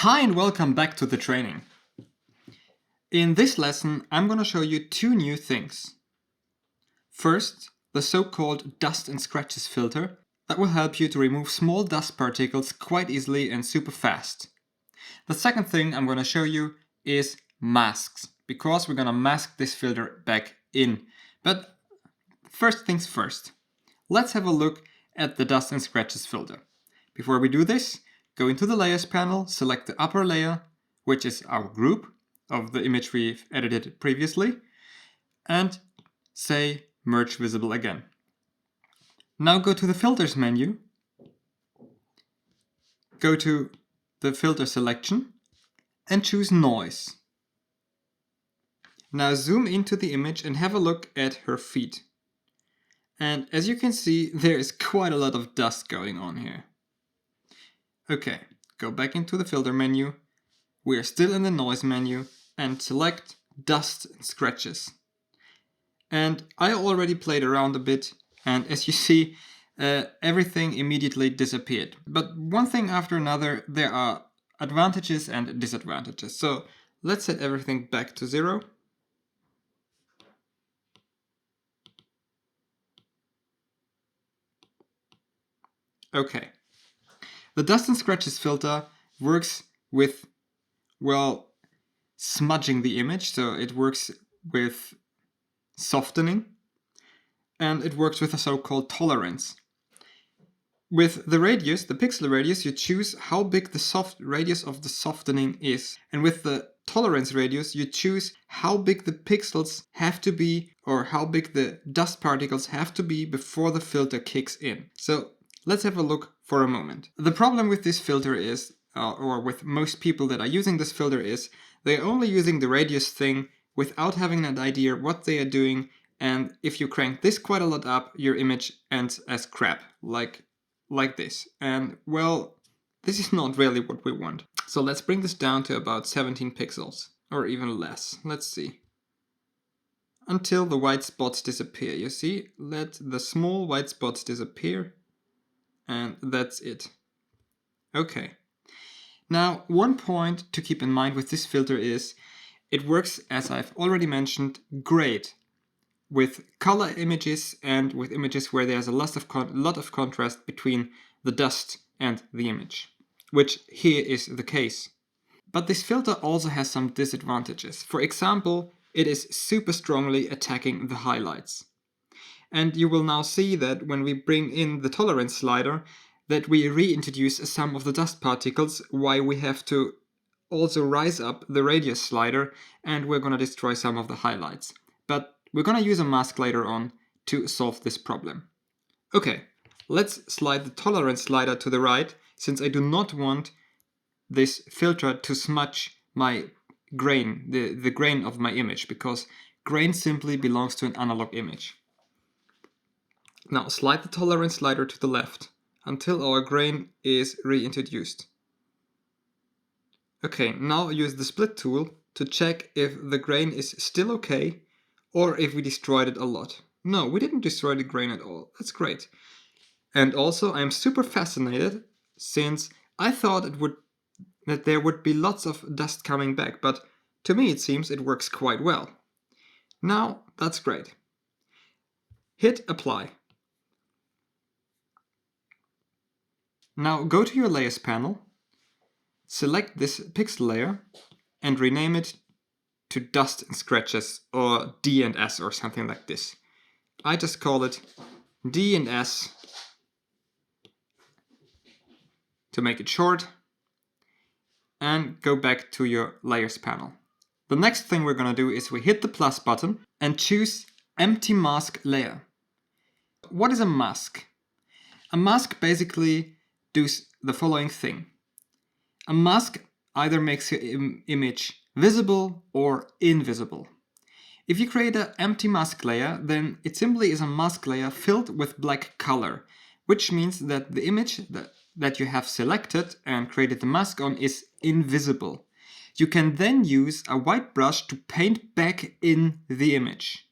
Hi and welcome back to the training. In this lesson, I'm going to show you two new things. First, the so-called dust and scratches filter that will help you to remove small dust particles quite easily and super fast. The second thing I'm going to show you is masks, because we're going to mask this filter back in. But first things first, let's have a look at the dust and scratches filter. Before we do this, go into the layers panel, select the upper layer, which is our group of the image we've edited previously, and say merge visible again. Now go to the filters menu, go to the filter selection and choose noise. Now zoom into the image and have a look at her feet. And as you can see, there is quite a lot of dust going on here. Okay, go back into the filter menu. We are still in the noise menu and select dust and scratches. And I already played around a bit, and as you see, everything immediately disappeared. But one thing after another, there are advantages and disadvantages. So let's set everything back to 0. Okay. The dust and scratches filter works with, well, smudging the image. So it works with softening, and it works with a so-called tolerance. With the radius, the pixel radius, you choose how big the radius of the softening is. And with the tolerance radius, you choose how big the pixels have to be, or how big the dust particles have to be before the filter kicks in. So let's have a look for a moment. The problem with this filter is, or with most people that are using this filter, is they're only using the radius thing without having an idea what they are doing. And if you crank this quite a lot up, your image ends as crap, like this. And well, this is not really what we want. So let's bring this down to about 17 pixels, or even less. Let's see. Until the white spots disappear. You see, let the small white spots disappear, and that's it. Okay. Now, one point to keep in mind with this filter is it works, as I've already mentioned, great with color images and with images where there's a lot of contrast between the dust and the image, which here is the case. But this filter also has some disadvantages. For example, it is super strongly attacking the highlights. And you will now see that when we bring in the tolerance slider, that we reintroduce some of the dust particles, while we have to also rise up the radius slider, and we're going to destroy some of the highlights. But we're going to use a mask later on to solve this problem. Okay, let's slide the tolerance slider to the right, since I do not want this filter to smudge my grain, the grain of my image, because grain simply belongs to an analog image. Now slide the tolerance slider to the left until our grain is reintroduced. Okay, now use the split tool to check if the grain is still okay, or if we destroyed it a lot. No, we didn't destroy the grain at all. That's great. And also, I'm super fascinated, since I thought that there would be lots of dust coming back, but to me it seems it works quite well. Now, that's great. Hit apply. Now go to your layers panel, select this pixel layer and rename it to dust and scratches, or D and S, or something like this. I just call it D and S to make it short, and go back to your layers panel. The next thing we're going to do is we hit the plus button and choose empty mask layer. What is a mask? A mask basically does the following thing. A mask either makes your image visible or invisible. If you create an empty mask layer, then it simply is a mask layer filled with black color, which means that the image that you have selected and created the mask on is invisible. You can then use a white brush to paint back in the image.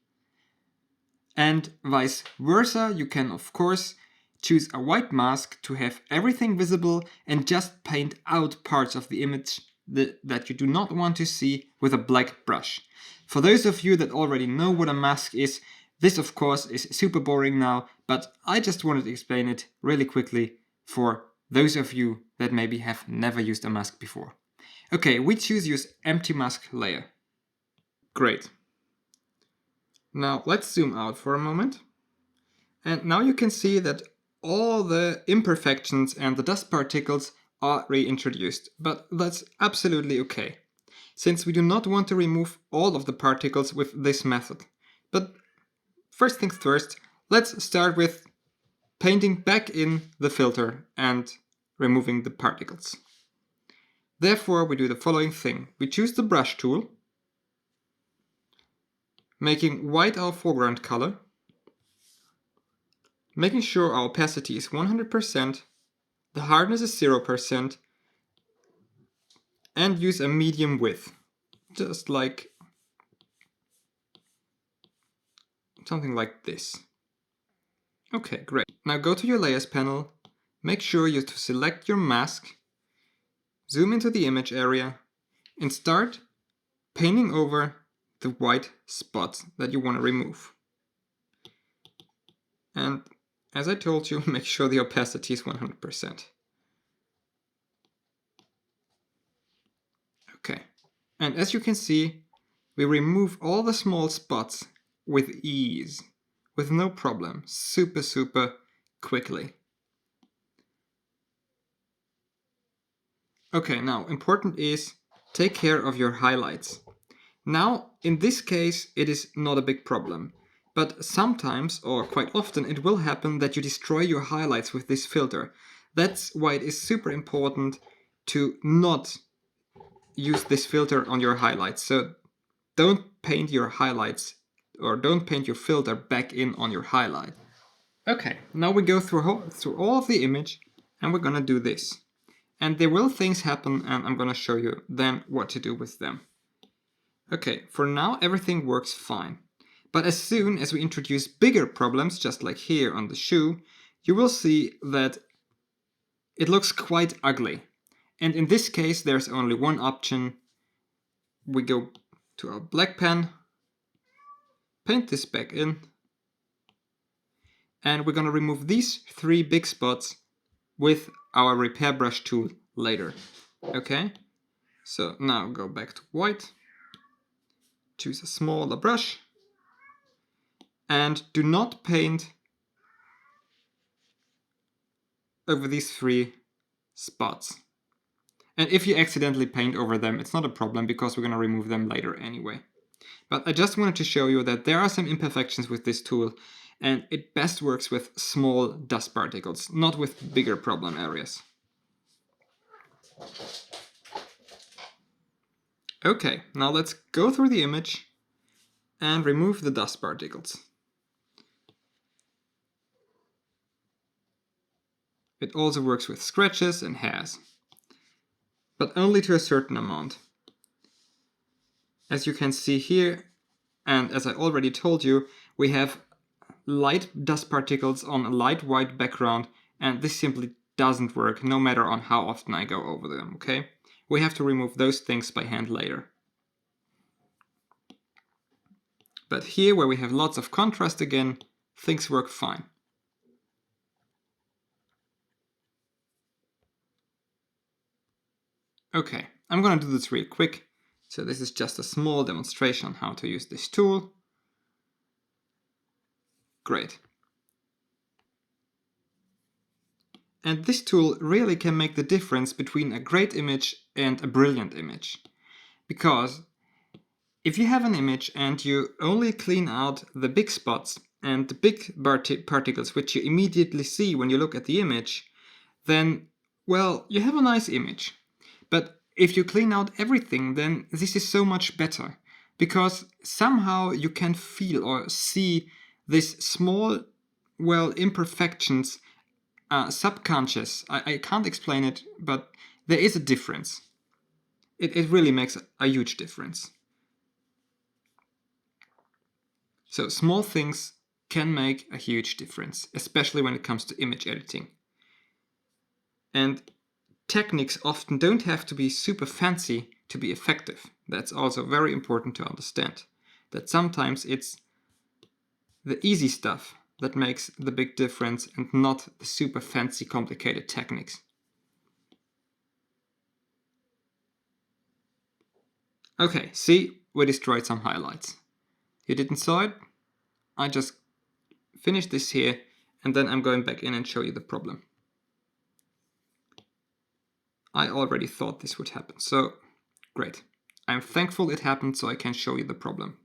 And vice versa, you can of course choose a white mask to have everything visible and just paint out parts of the image that you do not want to see with a black brush. For those of you that already know what a mask is, this of course is super boring now, but I just wanted to explain it really quickly for those of you that maybe have never used a mask before. Okay, we use empty mask layer. Great. Now let's zoom out for a moment. And now you can see that all the imperfections and the dust particles are reintroduced, but that's absolutely okay, since we do not want to remove all of the particles with this method. But first things first, let's start with painting back in the filter and removing the particles. Therefore, we do the following thing. We choose the brush tool, making white our foreground color, making sure our opacity is 100%, the hardness is 0%, and use a medium width, just like something like this. Okay, great. Now go to your layers panel, make sure you to select your mask, zoom into the image area, and start painting over the white spots that you want to remove. And as I told you, make sure the opacity is 100%. Okay, and as you can see, we remove all the small spots with ease, with no problem, super quickly. Okay, now important is take care of your highlights. Now, in this case, it is not a big problem, but sometimes, or quite often, it will happen that you destroy your highlights with this filter. That's why it is super important to not use this filter on your highlights. So don't paint your highlights or don't paint your filter back in on your highlight. Okay, now we go through all of the image and we're gonna do this. And there will things happen and I'm gonna show you then what to do with them. Okay, for now everything works fine. But as soon as we introduce bigger problems, just like here on the shoe, you will see that it looks quite ugly. And in this case, there's only one option. We go to our black pen, paint this back in, and we're gonna remove these 3 big spots with our repair brush tool later. Okay, so now go back to white, choose a smaller brush, and do not paint over these 3 spots. And if you accidentally paint over them, it's not a problem because we're gonna remove them later anyway. But I just wanted to show you that there are some imperfections with this tool and it best works with small dust particles, not with bigger problem areas. Okay, now let's go through the image and remove the dust particles. It also works with scratches and hairs, but only to a certain amount. As you can see here, and as I already told you, we have light dust particles on a light white background, and this simply doesn't work no matter on how often I go over them, okay? We have to remove those things by hand later. But here, where we have lots of contrast again, things work fine. Okay, I'm gonna do this real quick. So this is just a small demonstration on how to use this tool. Great. And this tool really can make the difference between a great image and a brilliant image. Because if you have an image and you only clean out the big spots and the big particles which you immediately see when you look at the image, then, well, you have a nice image. But if you clean out everything, then this is so much better. Because somehow you can feel or see these small, well, imperfections, subconscious. I can't explain it, but there is a difference. It really makes a huge difference. So small things can make a huge difference, especially when it comes to image editing. And techniques often don't have to be super fancy to be effective. That's also very important to understand. That sometimes it's the easy stuff that makes the big difference and not the super fancy complicated techniques. Okay, see, we destroyed some highlights. You didn't saw it? I just finished this here and then I'm going back in and show you the problem. I already thought this would happen, so great. I'm thankful it happened so I can show you the problem.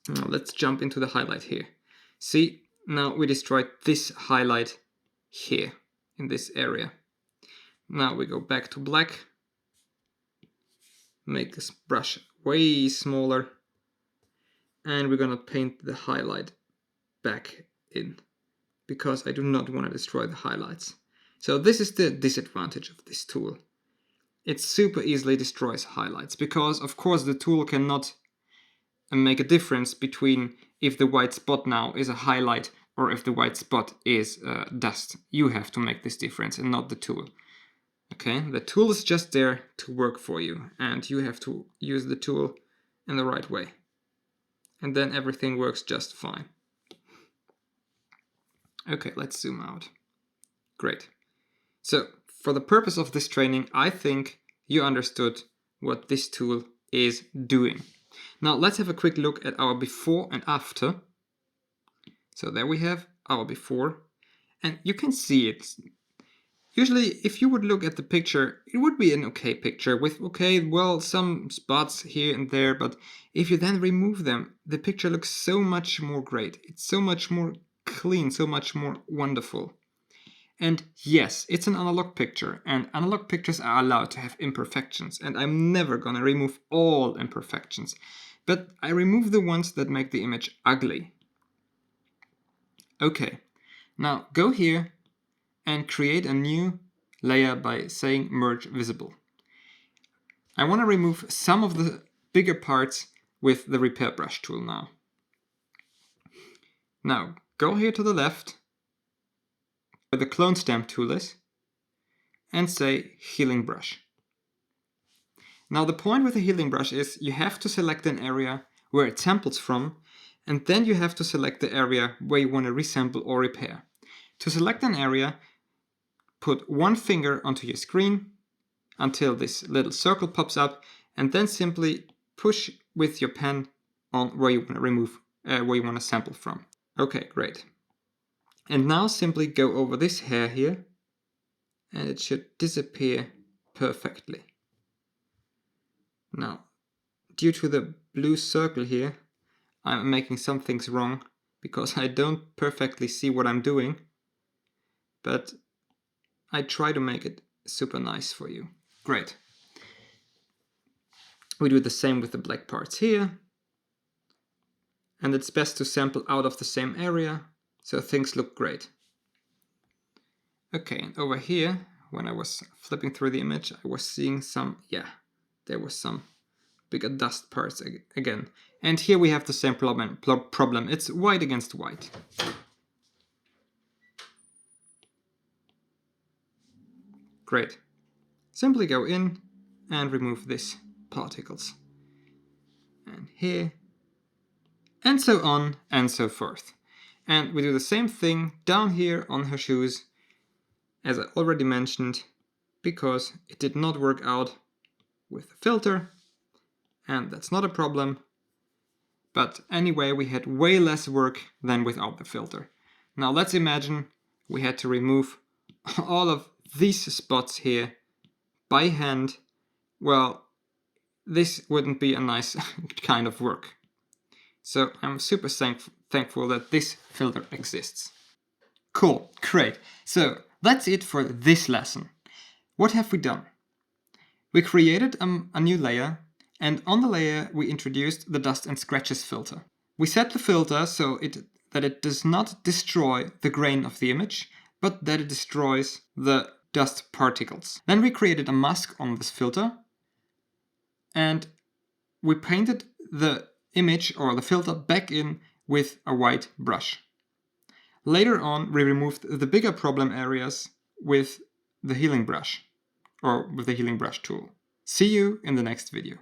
Now let's jump into the highlight here. See, now we destroyed this highlight here in this area. Now we go back to black, make this brush way smaller, and we're gonna paint the highlight back in because I do not want to destroy the highlights. So this is the disadvantage of this tool. It super easily destroys highlights because of course the tool cannot make a difference between if the white spot now is a highlight or if the white spot is dust. You have to make this difference and not the tool. Okay, the tool is just there to work for you and you have to use the tool in the right way. And then everything works just fine. Okay, let's zoom out. Great. So for the purpose of this training, I think you understood what this tool is doing. Now let's have a quick look at our before and after. So there we have our before, and you can see it. Usually if you would look at the picture, it would be an okay picture with some spots here and there, but if you then remove them, the picture looks so much more great. It's so much more clean, so much more wonderful. And yes, it's an analog picture, and analog pictures are allowed to have imperfections, and I'm never gonna remove all imperfections, but I remove the ones that make the image ugly. Okay, now go here and create a new layer by saying merge visible. I want to remove some of the bigger parts with the repair brush tool now. Now go here to the left where the clone stamp tool is and say healing brush. Now the point with the healing brush is you have to select an area where it samples from, and then you have to select the area where you want to resample or repair. To select an area, put one finger onto your screen until this little circle pops up, and then simply push with your pen on where you want to remove, where you want to sample from. Okay, great. And now simply go over this hair here, and it should disappear perfectly. Now, due to the blue circle here, I'm making some things wrong because I don't perfectly see what I'm doing, but I try to make it super nice for you. Great. We do the same with the black parts here, and it's best to sample out of the same area so things look great. Okay, and over here, when I was flipping through the image, I was seeing there was some bigger dust parts again. And here we have the same problem. It's white against white. Great. Simply go in and remove these particles. And here. And so on and so forth. And we do the same thing down here on her shoes, as I already mentioned, because it did not work out with the filter. And that's not a problem. But anyway, we had way less work than without the filter. Now let's imagine we had to remove all of these spots here by hand. Well, this wouldn't be a nice kind of work. So I'm super thankful that this filter exists. Cool, great. So that's it for this lesson. What have we done? We created a new layer, and on the layer we introduced the dust and scratches filter. We set the filter so that it does not destroy the grain of the image, but that it destroys the dust particles. Then we created a mask on this filter, and we painted the image or the filter back in with a white brush. Later on, we removed the bigger problem areas with the healing brush or with the healing brush tool. See you in the next video.